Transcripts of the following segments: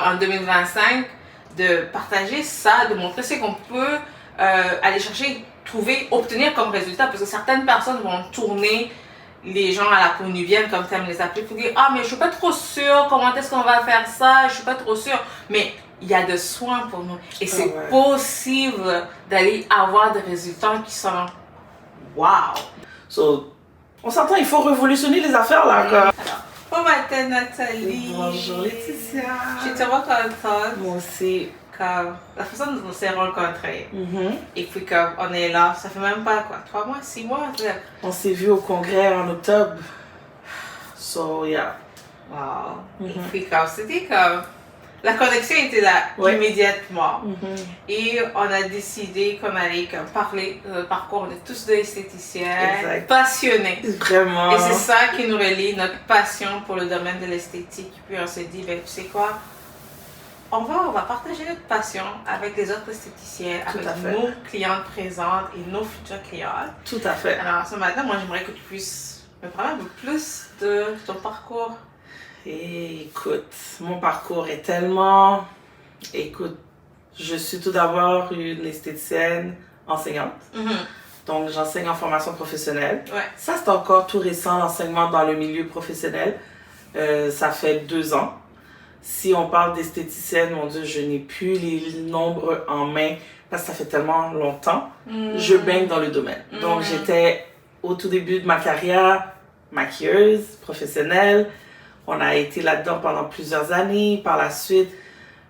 en 2025, de partager ça, de montrer ce qu'on peut aller chercher, trouver, obtenir comme résultat. Parce que certaines personnes vont tourner les gens à la peau nubienne, comme tu aimes les appeler, pour dire « Ah, mais je suis pas trop sûre, comment est-ce qu'on va faire ça? Je suis pas trop sûre. » Mais il y a des soins pour nous. Et c'est possible d'aller avoir des résultats qui sont « Wow! » So, on s'entend, il faut révolutionner les affaires là. Alors, bon matin Nathalie. Bonjour Laetitia. Je te vois contente. Moi aussi. Comme la façon dont on s'est rencontrés. Et puis comme on est là, ça fait même pas quoi, 3 mois, 6 mois. On s'est vu au congrès en octobre. So yeah. Wow. Et puis comme c'était comme la connexion était là immédiatement. Et on a décidé qu'on allait comme parler de notre parcours. On est tous deux esthéticiens, passionnés. Vraiment. Et c'est ça qui nous relie, notre passion pour le domaine de l'esthétique. Puis on s'est dit, ben tu sais quoi, on va partager notre passion avec les autres esthéticiens, avec nos clientes présentes et nos futures clientes. Tout à fait. Alors ce matin, moi j'aimerais que tu puisses me parler un peu plus de ton parcours. Écoute, mon parcours est tellement... Écoute, je suis tout d'abord une esthéticienne enseignante. Donc j'enseigne en formation professionnelle. Ça c'est encore tout récent, l'enseignement dans le milieu professionnel. Ça fait 2 ans. Si on parle d'esthéticienne, mon Dieu, je n'ai plus les nombres en main parce que ça fait tellement longtemps. Je baigne dans le domaine. Donc, j'étais au tout début de ma carrière maquilleuse, professionnelle. On a été là-dedans pendant plusieurs années. Par la suite,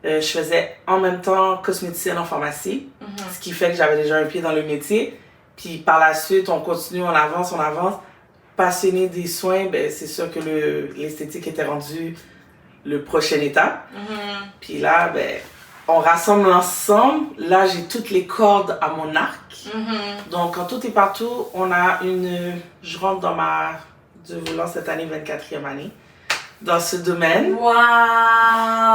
je faisais en même temps cosméticienne en pharmacie, ce qui fait que j'avais déjà un pied dans le métier. Puis par la suite, on continue, on avance. Passionnée des soins, ben, c'est sûr que l'esthétique était rendue le prochaine étape. Puis là, ben, on rassemble l'ensemble. Là, j'ai toutes les cordes à mon arc. Donc, quand tout est partout, on a je rentre dans ma... Dieu voulant, cette année, 24e année. Dans ce domaine. Wow!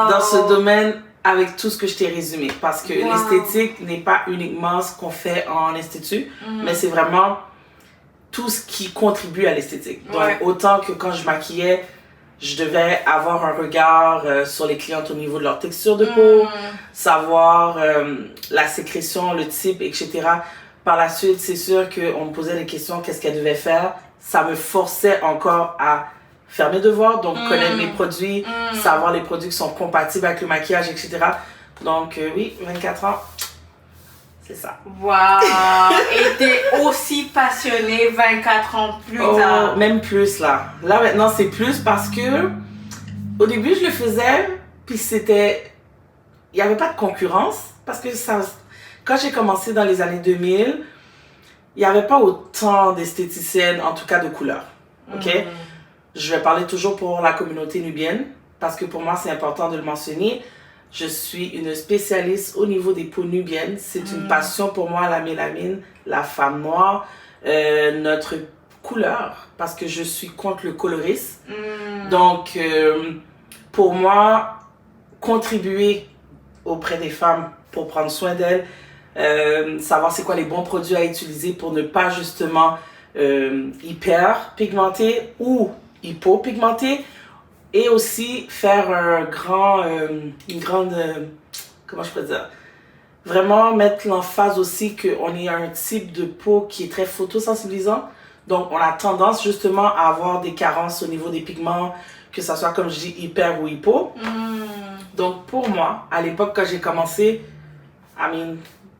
Dans ce domaine, avec tout ce que je t'ai résumé. Parce que l'esthétique n'est pas uniquement ce qu'on fait en institut, mais c'est vraiment tout ce qui contribue à l'esthétique. Donc, autant que quand je maquillais, je devais avoir un regard sur les clientes au niveau de leur texture de peau, savoir la sécrétion, le type, etc. Par la suite, c'est sûr qu'on me posait des questions, qu'est-ce qu'elle devait faire. Ça me forçait encore à faire mes devoirs, donc connaître mes produits, savoir les produits qui sont compatibles avec le maquillage, etc. Donc oui, 24 ans, c'est ça. Waouh! Et t'es aussi passionnée 24 ans plus tard. Même plus là. Là maintenant c'est plus parce que au début je le faisais, puis c'était... Il n'y avait pas de concurrence parce que ça... Quand j'ai commencé dans les années 2000, il n'y avait pas autant d'esthéticiennes, en tout cas de couleur. Ok? Je vais parler toujours pour la communauté nubienne parce que pour moi c'est important de le mentionner. Je suis une spécialiste au niveau des peaux nubiennes. C'est une passion pour moi, la mélamine, la femme noire, notre couleur, parce que je suis contre le colorisme. Donc, pour moi, contribuer auprès des femmes pour prendre soin d'elles, savoir c'est quoi les bons produits à utiliser pour ne pas justement hyper pigmenter ou hypopigmenter, et aussi faire une grande, comment je peux dire, vraiment mettre l'emphase aussi qu'on est un type de peau qui est très photosensibilisant. Donc on a tendance justement à avoir des carences au niveau des pigments, que ça soit comme je dis hyper ou hypo. Donc pour moi, à l'époque quand j'ai commencé,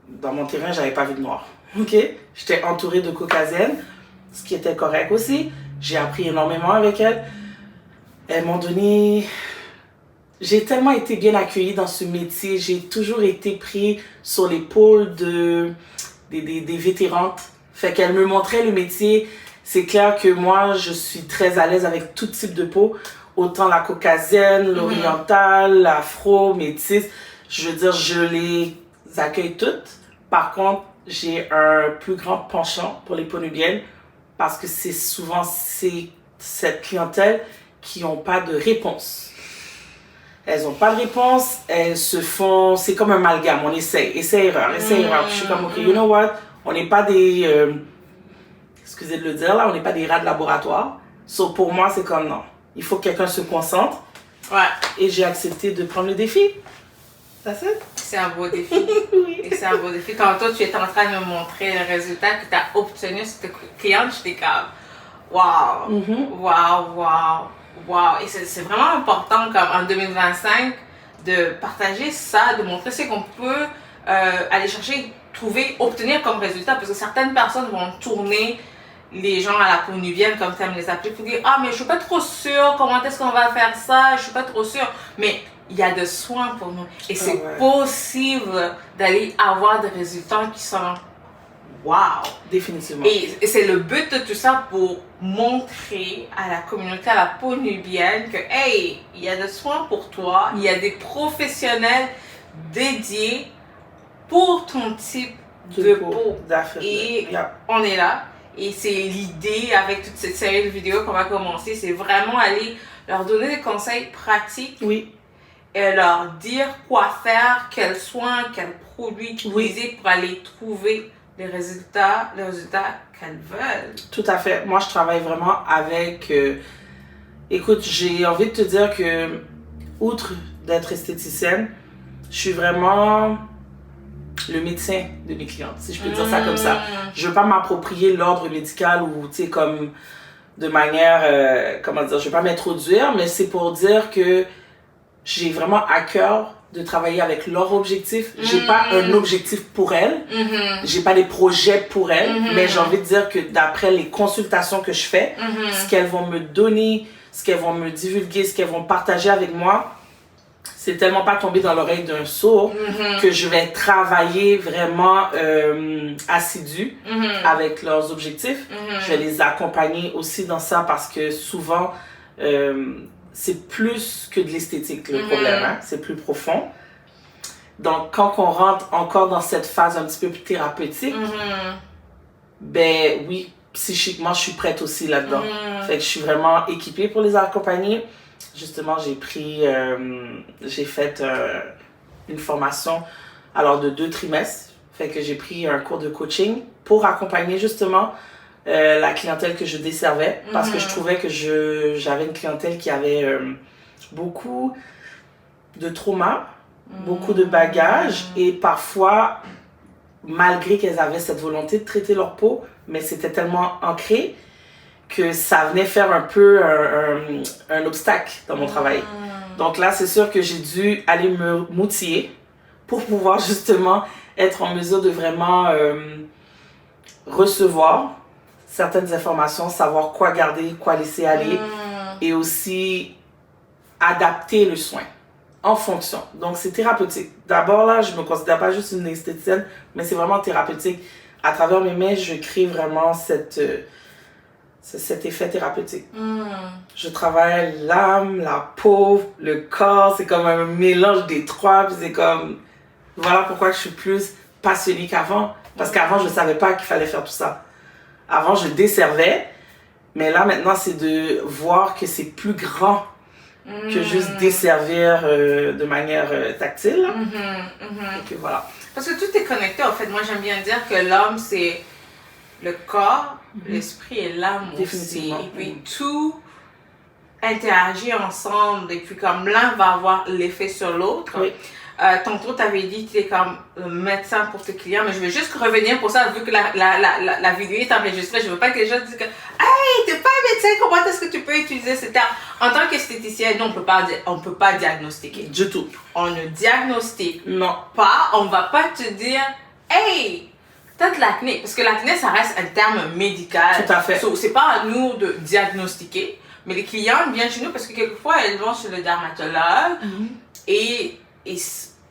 dans mon terrain j'avais pas vu de noir. Ok, j'étais entourée de caucasiennes, ce qui était correct aussi. J'ai appris énormément avec elles. Elles m'ont donné... J'ai tellement été bien accueillie dans ce métier. J'ai toujours été pris sur l'épaule des vétérantes. Fait qu'elles me montraient le métier. C'est clair que moi, je suis très à l'aise avec tout type de peau. Autant la caucasienne, l'orientale, l'afro, métisse. Je veux dire, je les accueille toutes. Par contre, j'ai un plus grand penchant pour les peaux nubiennes parce que c'est souvent cette clientèle qui n'ont pas de réponse. Elles n'ont pas de réponse, elles se font... C'est comme un amalgame, on essaie, erreur. Je suis comme, ok, you know what? On n'est pas des... excusez de le dire là, on n'est pas des rats de laboratoire. So, pour moi, c'est comme non. Il faut que quelqu'un se concentre Ouais. Et j'ai accepté de prendre le défi. That's it. C'est un beau défi. Oui. Et c'est un beau défi. Tantôt, tu étais en train de me montrer le résultat que tu as obtenu sur tes clientes. J'étais comme, waouh, waouh, waouh, waouh. Et c'est vraiment important, comme en 2025, de partager ça, de montrer ce qu'on peut aller chercher, trouver, obtenir comme résultat. Parce que certaines personnes vont tourner les gens à la peau nubienne, comme tu aimes les appeler, pour dire, ah, mais je suis pas trop sûre, comment est-ce qu'on va faire ça, je suis pas trop sûre. Mais il y a des soins pour nous. Et c'est possible d'aller avoir des résultats qui sont wow. Définitivement. Et c'est le but de tout ça pour montrer à la communauté, à la peau nubienne que, hey, il y a des soins pour toi, il y a des professionnels dédiés pour ton type de peau. Et on est là. Et c'est l'idée avec toute cette série de vidéos qu'on va commencer, c'est vraiment aller leur donner des conseils pratiques. Oui. Et leur dire quoi faire, quels soins, quels produits utiliser pour aller trouver les résultats qu'elles veulent. Tout à fait. Moi, je travaille vraiment avec... écoute, j'ai envie de te dire que, outre d'être esthéticienne, je suis vraiment le médecin de mes clientes, si je peux dire ça comme ça. Je veux pas m'approprier l'ordre médical ou, tu sais, comme de manière... comment dire, je veux pas m'introduire, mais c'est pour dire que j'ai vraiment à cœur de travailler avec leur objectif. J'ai pas un objectif pour elles. J'ai pas des projets pour elles. Mais j'ai envie de dire que d'après les consultations que je fais, ce qu'elles vont me donner, ce qu'elles vont me divulguer, ce qu'elles vont partager avec moi, c'est tellement pas tombé dans l'oreille d'un sourd que je vais travailler vraiment assidu avec leurs objectifs. Je vais les accompagner aussi dans ça parce que souvent... c'est plus que de l'esthétique le problème, hein? C'est plus profond. Donc, quand on rentre encore dans cette phase un petit peu plus thérapeutique, ben oui, psychiquement, je suis prête aussi là-dedans. Fait que je suis vraiment équipée pour les accompagner. Justement, j'ai fait une formation alors de 2 trimestres. Fait que j'ai pris un cours de coaching pour accompagner justement la clientèle que je desservais parce que je trouvais que j'avais une clientèle qui avait beaucoup de traumas, beaucoup de bagages et parfois, malgré qu'elles avaient cette volonté de traiter leur peau, mais c'était tellement ancré que ça venait faire un peu un obstacle dans mon travail. Donc là, c'est sûr que j'ai dû aller m'outiller pour pouvoir justement être en mesure de vraiment recevoir certaines informations, savoir quoi garder, quoi laisser aller et aussi adapter le soin en fonction. Donc, c'est thérapeutique. D'abord, là, je ne me considère pas juste une esthéticienne, mais c'est vraiment thérapeutique. À travers mes mains, je crée vraiment cet effet thérapeutique. Je travaille l'âme, la peau, le corps. C'est comme un mélange des trois. Puis c'est comme... Voilà pourquoi je suis plus passionnée qu'avant. Parce qu'avant, je ne savais pas qu'il fallait faire tout ça. Avant, je desservais, mais là, maintenant, c'est de voir que c'est plus grand que juste desservir de manière tactile. Et que voilà. Parce que tout est connecté, en fait. Moi, j'aime bien dire que l'homme, c'est le corps, l'esprit et l'âme aussi. Et puis, tout interagit ensemble. Et puis, comme l'un va avoir l'effet sur l'autre. Oui. Tantôt, tu avais dit que tu es comme médecin pour tes clients, mais je veux juste revenir pour ça, vu que la vidéo est enregistrée. Je veux pas que les gens disent que hey, t'es pas un médecin, comment est-ce que tu peux utiliser ce terme? En tant qu'esthéticienne, nous, on peut pas diagnostiquer. Du tout. On ne diagnostique non. pas, on va pas te dire hey, t'as de l'acné. Parce que l'acné, ça reste un terme médical. Tout à fait. So, c'est pas à nous de diagnostiquer, mais les clients viennent chez nous parce que quelquefois, elles vont chez le dermatologue et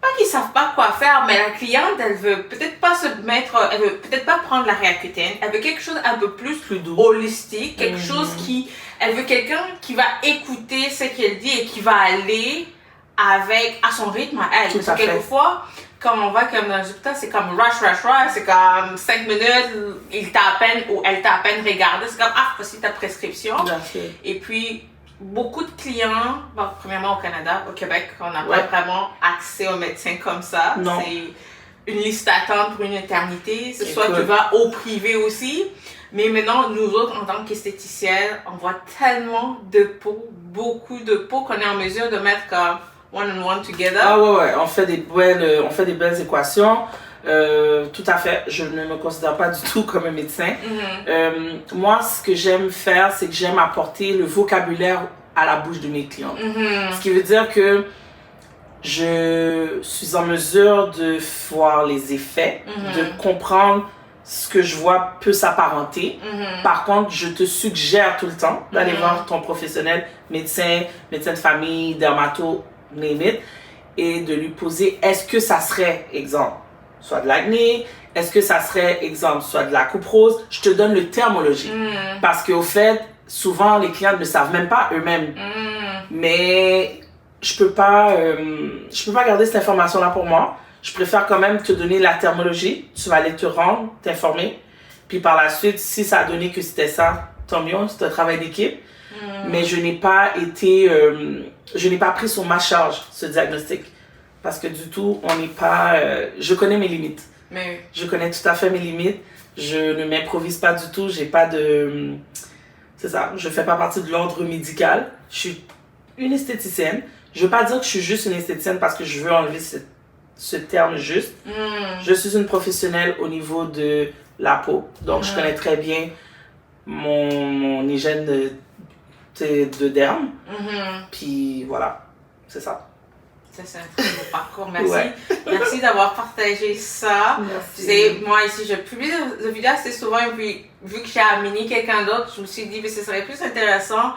pas qu'ils savent pas quoi faire, mais la cliente, elle veut peut-être pas elle veut peut-être pas prendre la réaccutane, elle veut quelque chose un peu plus doux, holistique, quelque chose elle veut quelqu'un qui va écouter ce qu'elle dit et qui va aller à son rythme à elle. Parce que quelquefois, quand on va comme dans l'hôpital, c'est comme rush, c'est comme 5 minutes, il t'a à peine ou elle t'a à peine regardé, c'est comme voici ta prescription. Et puis, beaucoup de clients, bon, premièrement au Canada, au Québec, on n'a pas vraiment accès aux médecins comme ça. C'est une liste d'attente pour une éternité. C'est soit tu vas au privé aussi. Mais maintenant, nous autres, en tant qu'esthéticiennes, on voit tellement de peaux, beaucoup de peaux, qu'on est en mesure de mettre comme one on one together. Ah ouais, on fait des belles équations. Tout à fait, je ne me considère pas du tout comme un médecin. Moi, ce que j'aime faire, c'est que j'aime apporter le vocabulaire à la bouche de mes clients. Ce qui veut dire que je suis en mesure de voir les effets, de comprendre ce que je vois peut s'apparenter. Par contre, je te suggère tout le temps d'aller voir ton professionnel, médecin de famille, dermato, name it, et de lui poser, est-ce que ça serait, exemple, soit de l'acné, est-ce que ça serait, exemple, soit de la coupe rose. Je te donne le terminologie. Parce qu'au fait, souvent, les clients ne savent même pas eux-mêmes. Mais je peux pas garder cette information-là pour moi. Je préfère quand même te donner la terminologie. Tu vas aller te rendre, t'informer. Puis par la suite, si ça a donné que c'était ça, tant mieux, c'est un travail d'équipe. Mais je n'ai pas pris sur ma charge ce diagnostic. Parce que du tout, on n'est pas... je connais mes limites. Mais... Je connais tout à fait mes limites. Je ne m'improvise pas du tout. J'ai pas de... C'est ça, je fais pas partie de l'ordre médical. Je suis une esthéticienne. Je veux pas dire que je suis juste une esthéticienne parce que je veux enlever ce terme juste. Je suis une professionnelle au niveau de la peau. Donc, je connais très bien mon hygiène de derme. Puis voilà, c'est ça. C'est un très beau parcours. Merci. Ouais. Merci d'avoir partagé ça. Merci. Moi, ici, je publie des vidéos assez souvent. Et puis, vu que j'ai amené quelqu'un d'autre, je me suis dit que ce serait plus intéressant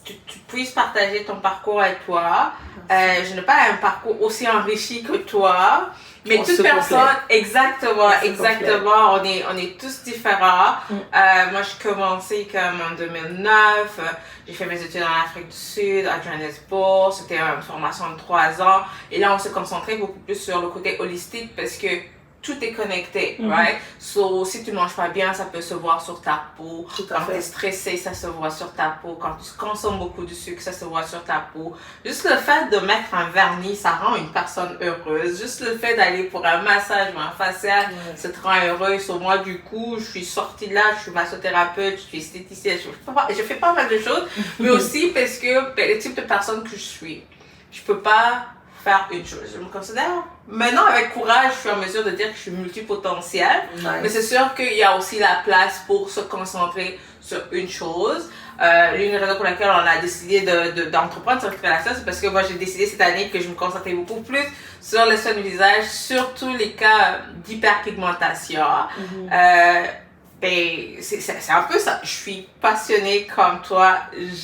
que tu puisses partager ton parcours avec toi. Je n'ai pas un parcours aussi enrichi que toi. Mais toute personne, exactement, on est tous différents. Moi, je commençais comme en 2009, j'ai fait mes études en Afrique du Sud, à Johannesburg, c'était une formation de 3 ans. Et là, on se concentrait beaucoup plus sur le côté holistique parce que tout est connecté, right? So, si tu ne manges pas bien, ça peut se voir sur ta peau. Quand tu es stressé, ça se voit sur ta peau. Quand tu consommes beaucoup de sucre, ça se voit sur ta peau. Juste le fait de mettre un vernis, ça rend une personne heureuse. Juste le fait d'aller pour un massage ou un facial, ça te rend heureuse. So, moi, du coup, je suis sortie de là, je suis massothérapeute, je suis esthéticienne, je fais pas mal de choses. Mais aussi parce que le type de personne que je suis, je peux pas faire une chose. Je me considère, maintenant avec courage, je suis en mesure de dire que je suis multipotentielle. Mais c'est sûr qu'il y a aussi la place pour se concentrer sur une chose. L'une des raisons pour laquelle on a décidé d'entreprendre cette relation, c'est parce que moi j'ai décidé cette année que je me concentrais beaucoup plus sur les soins du visage, surtout les cas d'hyperpigmentation. C'est un peu ça. Je suis passionnée comme toi.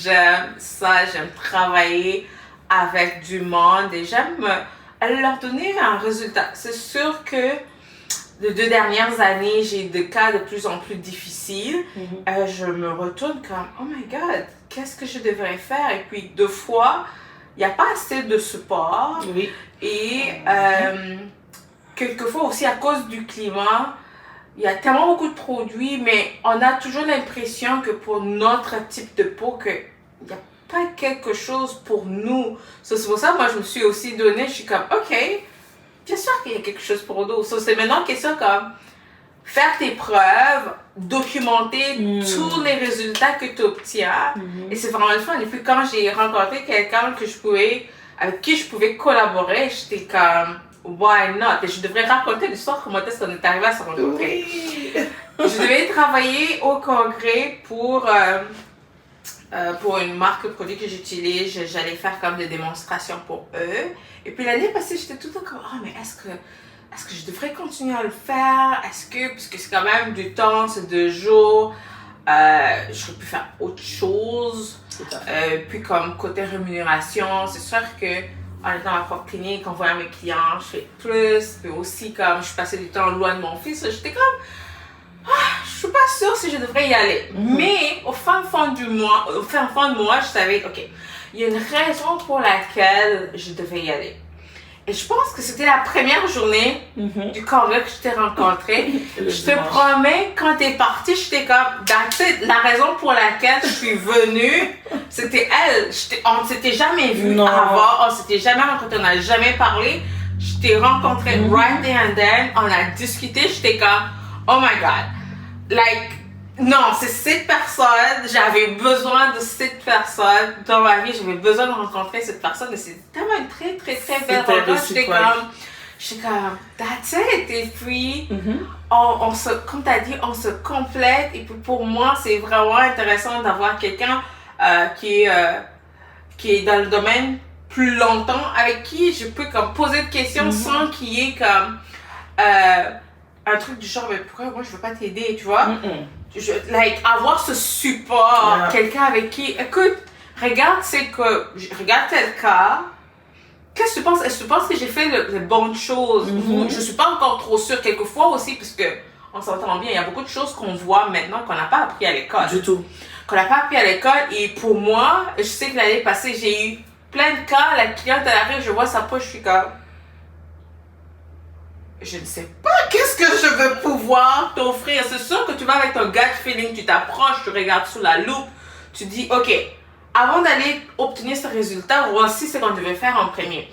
J'aime ça. J'aime travailler avec du monde et j'aime leur donner un résultat. C'est sûr que les 2 dernières années, j'ai des cas de plus en plus difficiles. Je me retourne comme, oh my God, qu'est-ce que je devrais faire? Et puis, 2 fois, il n'y a pas assez de support. Et quelquefois aussi, à cause du climat, il y a tellement beaucoup de produits, mais on a toujours l'impression que pour notre type de peau, qu'il n'y a pas quelque chose pour nous. C'est pour ça que moi, je me suis aussi donné, je suis comme, ok, bien sûr qu'il y a quelque chose pour nous. C'est maintenant une question comme faire tes preuves, documenter tous les résultats que tu obtiens. Et c'est vraiment le fun. Et puis quand j'ai rencontré quelqu'un avec qui je pouvais collaborer, j'étais comme, why not? Et je devrais raconter l'histoire, comment est-ce qu'on est arrivé à se rencontrer. Je devais travailler au congrès pour une marque de produit que j'utilise. J'allais faire comme des démonstrations pour eux. Et puis l'année passée, j'étais tout le temps comme, oh, mais est-ce que je devrais continuer à le faire? Parce que c'est quand même du temps, c'est 2 jours. J'aurais pu faire autre chose. Puis comme côté rémunération, c'est sûr que en étant à ma propre clinique, en voyant mes clients, je fais plus. Puis aussi, comme je passais du temps loin de mon fils, j'étais comme, je suis pas sûre si je devrais y aller. Mais au fin fond de moi, je savais, ok, il y a une raison pour laquelle je devais y aller. Et je pense que c'était la première journée du congrès que je t'ai rencontré. Je te promets, quand t'es partie, j'étais comme, la raison pour laquelle je suis venue, c'était elle. On ne s'était jamais vu avant, on ne s'était jamais rencontré, on n'a jamais parlé. Je t'ai rencontré right there and then, on a discuté, j'étais comme, oh my God. Like, Non, c'est cette personne, j'avais besoin de cette personne dans ma vie, j'avais besoin de rencontrer cette personne et c'est tellement une très très très belle rencontre. J'étais comme, that's it. Et puis, comme tu as dit, on se complète. Et puis pour moi, c'est vraiment intéressant d'avoir quelqu'un qui est dans le domaine plus longtemps, avec qui je peux comme poser des questions sans qu'il y ait comme un truc du genre, mais pourquoi moi je veux pas t'aider, tu vois? Avoir ce support, quelqu'un avec qui, écoute, regarde tel cas, qu'est-ce que tu penses? Est-ce que tu penses que j'ai fait les bonnes choses? Je suis pas encore trop sûre, quelquefois aussi, parce que on s'entend bien, il y a beaucoup de choses qu'on voit maintenant qu'on n'a pas appris à l'école. Du tout. Qu'on n'a pas appris à l'école, et pour moi, je sais que l'année passée, j'ai eu plein de cas, la cliente elle arrive, je vois sa poche, je suis comme, je ne sais pas qu'est-ce que je veux pouvoir t'offrir. C'est sûr que tu vas avec ton gut feeling, tu t'approches, tu regardes sous la loupe, tu dis, ok, avant d'aller obtenir ce résultat, voici ce qu'on devait faire en premier.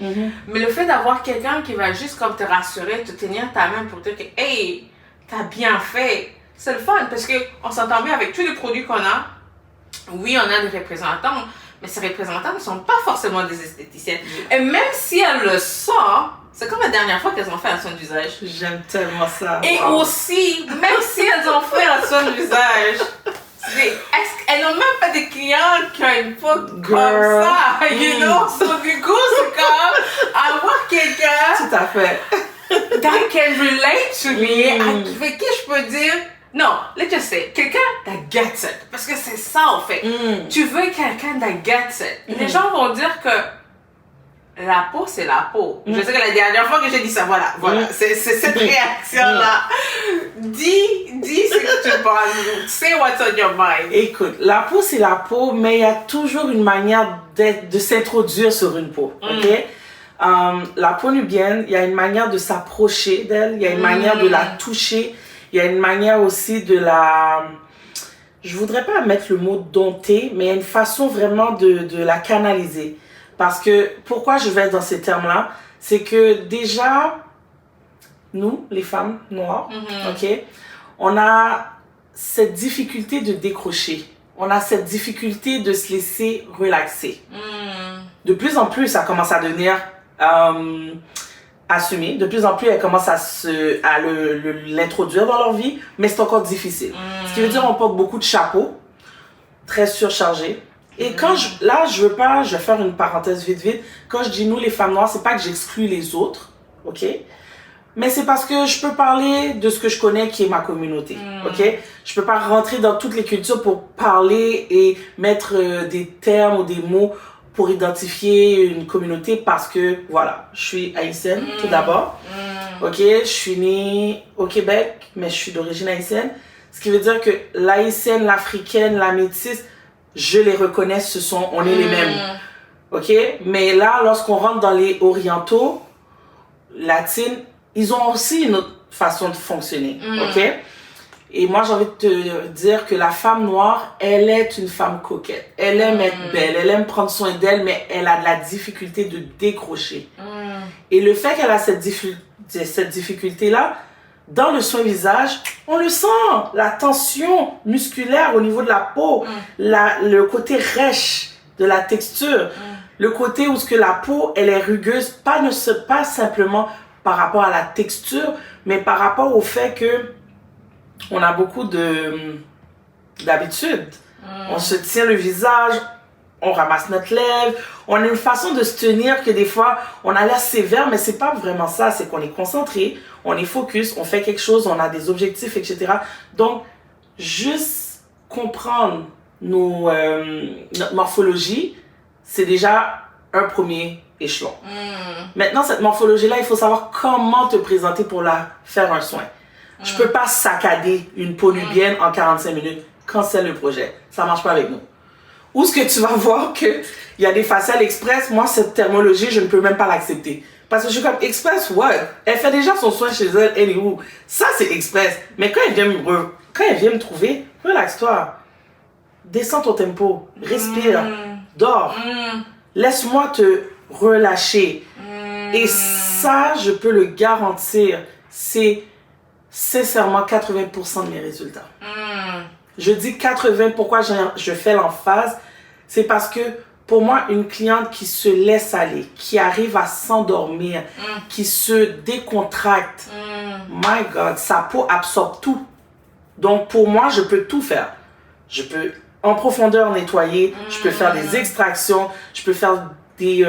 Mais le fait d'avoir quelqu'un qui va juste comme te rassurer, te tenir ta main pour dire que, hey, t'as bien fait, c'est le fun, parce qu'on s'entend bien avec tous les produits qu'on a. Oui, on a des représentants, mais ces représentants ne sont pas forcément des esthéticiennes. Et même si elles le sont, c'est comme la dernière fois qu'elles ont fait un soin d'usage. J'aime tellement ça. Et aussi, même si elles ont fait un soin d'usage, elles n'ont même pas des clients qui ont une peau comme ça, you know? So, du coup, c'est comme avoir quelqu'un tout à fait that can relate to me, avec qui je peux dire, non, let's just say, quelqu'un that gets it. Parce que c'est ça, en fait. Tu veux quelqu'un that gets it. Les gens vont dire que la peau, c'est la peau. Je sais que la dernière fois que j'ai dit ça, voilà, c'est cette réaction-là. Dis ce que tu penses. Say what's on your mind. Écoute, la peau, c'est la peau, mais il y a toujours une manière de s'introduire sur une peau, ok? La peau nubienne, il y a une manière de s'approcher d'elle, il y a une manière de la toucher, il y a une manière aussi de la... Je voudrais pas mettre le mot dompter, mais il y a une façon vraiment de la canaliser. Parce que, pourquoi je vais dans ces termes-là, c'est que déjà, nous, les femmes noires, ok, on a cette difficulté de décrocher. On a cette difficulté de se laisser relaxer. De plus en plus, ça commence à devenir assumé. De plus en plus, elles commencent à l'introduire dans leur vie, mais c'est encore difficile. Ce qui veut dire qu'on porte beaucoup de chapeaux, très surchargés. Et quand je vais faire une parenthèse vite. Quand je dis nous, les femmes noires, c'est pas que j'exclus les autres, ok? Mais c'est parce que je peux parler de ce que je connais qui est ma communauté, ok? Je peux pas rentrer dans toutes les cultures pour parler et mettre des termes ou des mots pour identifier une communauté parce que, voilà, je suis haïtienne tout d'abord, ok? Je suis née au Québec, mais je suis d'origine haïtienne. Ce qui veut dire que l'haïtienne, l'africaine, la métisse, je les reconnais, on est les mêmes. Ok? Mais là, lorsqu'on rentre dans les orientaux, latines, ils ont aussi une autre façon de fonctionner. Ok? Et moi, j'ai envie de te dire que la femme noire, elle est une femme coquette. Elle aime être belle, elle aime prendre soin d'elle, mais elle a de la difficulté de décrocher. Et le fait qu'elle a cette difficulté-là, dans le soin visage, on le sent, la tension musculaire au niveau de la peau, le côté rêche de la texture, le côté où ce que la peau, elle est rugueuse, pas simplement par rapport à la texture, mais par rapport au fait que on a beaucoup d'habitude. On se tient le visage, on ramasse notre lèvre, on a une façon de se tenir que des fois, on a l'air sévère, mais c'est pas vraiment ça, c'est qu'on est concentré, on est focus, on fait quelque chose, on a des objectifs, etc. Donc, juste comprendre notre morphologie, c'est déjà un premier échelon. Maintenant, cette morphologie-là, il faut savoir comment te présenter pour la faire un soin. Je peux pas saccader une peau nubienne en 45 minutes. Cancelle le projet. Ça marche pas avec nous. Ou ce que tu vas voir que il y a des faciales express, moi, cette thermologie, je ne peux même pas l'accepter. Parce que je suis comme, express what? Elle fait déjà son soin chez elle, elle est où? Ça, c'est express. Mais quand elle vient me trouver, relaxe-toi. Descends ton tempo. Respire. Dors. Laisse-moi te relâcher. Et ça, je peux le garantir, c'est sincèrement 80% de mes résultats. Je dis 80, pourquoi je fais l'emphase? C'est parce que pour moi, une cliente qui se laisse aller, qui arrive à s'endormir, qui se décontracte, my God, sa peau absorbe tout. Donc pour moi, je peux tout faire. Je peux en profondeur nettoyer, je peux faire des extractions, je peux faire du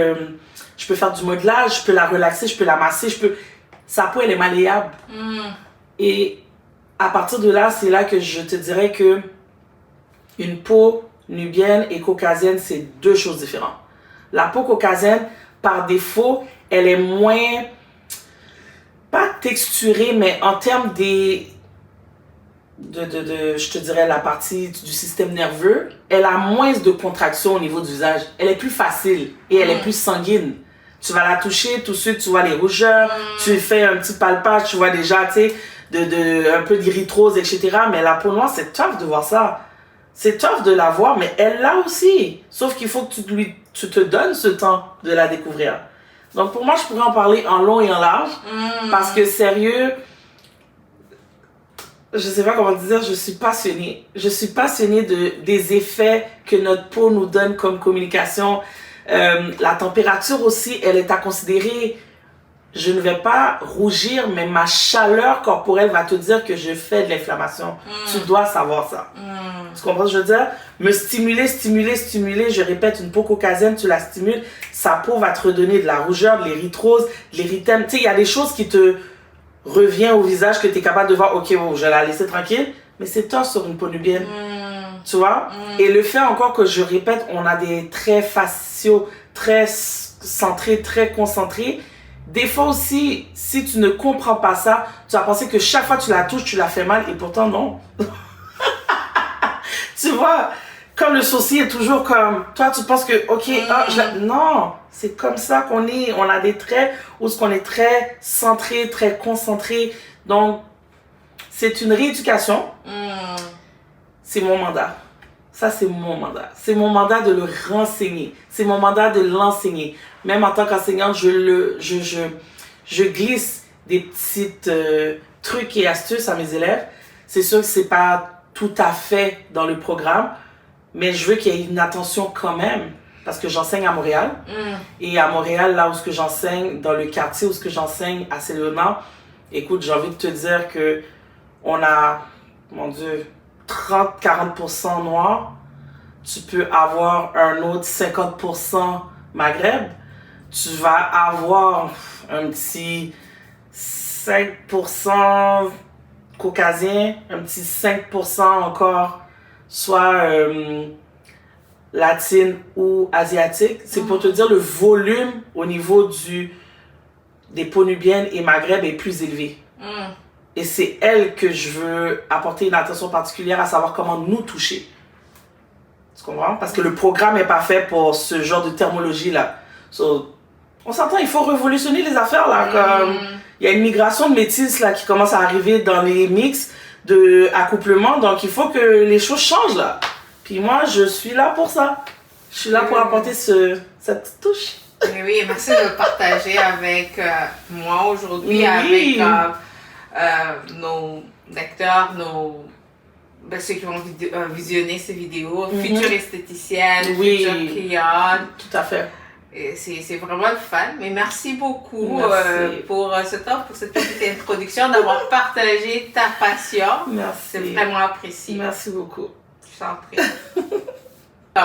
modelage, je peux la relaxer, je peux la masser, sa peau elle est malléable. Et à partir de là, c'est là que je te dirais que une peau nubienne et caucasienne, c'est deux choses différentes. La peau caucasienne, par défaut, elle est moins, pas texturée, mais en termes je te dirais la partie du système nerveux, elle a moins de contraction au niveau du visage. Elle est plus facile et elle est plus sanguine. Tu vas la toucher, tout de suite tu vois les rougeurs, tu fais un petit palpage, tu vois déjà, tu sais, un peu d'érythrose, etc. Mais la peau noire, c'est tough de voir ça. C'est tough de la voir, mais elle l'a aussi. Sauf qu'il faut que tu te donnes ce temps de la découvrir. Donc pour moi, je pourrais en parler en long et en large. Parce que sérieux, je sais pas comment dire, je suis passionnée. Je suis passionnée des effets que notre peau nous donne comme communication. La température aussi, elle est à considérer. Je ne vais pas rougir, mais ma chaleur corporelle va te dire que je fais de l'inflammation. Tu dois savoir ça. Tu comprends ce que je veux dire? Me stimuler. Je répète, une peau caucasienne, tu la stimules, sa peau va te redonner de la rougeur, de l'érythrose, de l'érythème. Tu sais, il y a des choses qui te reviennent au visage que tu es capable de voir. Ok, bon, je vais la laisser tranquille. Mais c'est toi sur une peau nubienne. Tu vois? Et le fait encore que je répète, on a des traits faciaux très centrés, très concentrés. Des fois aussi, si tu ne comprends pas ça, tu vas penser que chaque fois que tu la touches, tu la fais mal et pourtant non. Tu vois, comme le sourcil est toujours comme, toi tu penses que, ok, non, c'est comme ça qu'on est, on a des traits où on est très centré, très concentré. Donc, c'est une rééducation. C'est mon mandat. Ça, c'est mon mandat. C'est mon mandat de le renseigner. C'est mon mandat de l'enseigner. Même en tant qu'enseignante, je glisse des petites trucs et astuces à mes élèves. C'est sûr que c'est pas tout à fait dans le programme, mais je veux qu'il y ait une attention quand même, parce que j'enseigne à Montréal. Et à Montréal, là où ce que j'enseigne, dans le quartier où ce que j'enseigne à Saint-Léonard, écoute, j'ai envie de te dire que on a, mon Dieu, 30-40% noir, tu peux avoir un autre 50% Maghreb, tu vas avoir un petit 5% caucasien, un petit 5% encore, soit latine ou asiatique. C'est pour te dire le volume au niveau des peaux nubiennes et Maghreb est plus élevé. Et c'est elle que je veux apporter une attention particulière à savoir comment nous toucher. Tu comprends? Parce que le programme n'est pas fait pour ce genre de thermologie-là. So, on s'entend, il faut révolutionner les affaires, là. Comme, il y a une migration de métis, là, qui commence à arriver dans les mix d'accouplement. Donc, il faut que les choses changent, là. Puis moi, je suis là pour ça. Je suis là pour apporter cette petite touche. Oui, merci de le partager avec moi aujourd'hui, avec nos lecteurs, ceux qui vont visionner ces vidéos, futures esthéticiennes, futures clientes. Tout à fait. Et c'est vraiment le fun. Mais merci beaucoup pour ce temps, pour cette petite introduction, d'avoir partagé ta passion. Merci. C'est vraiment apprécié. Merci beaucoup. Je t'en prie.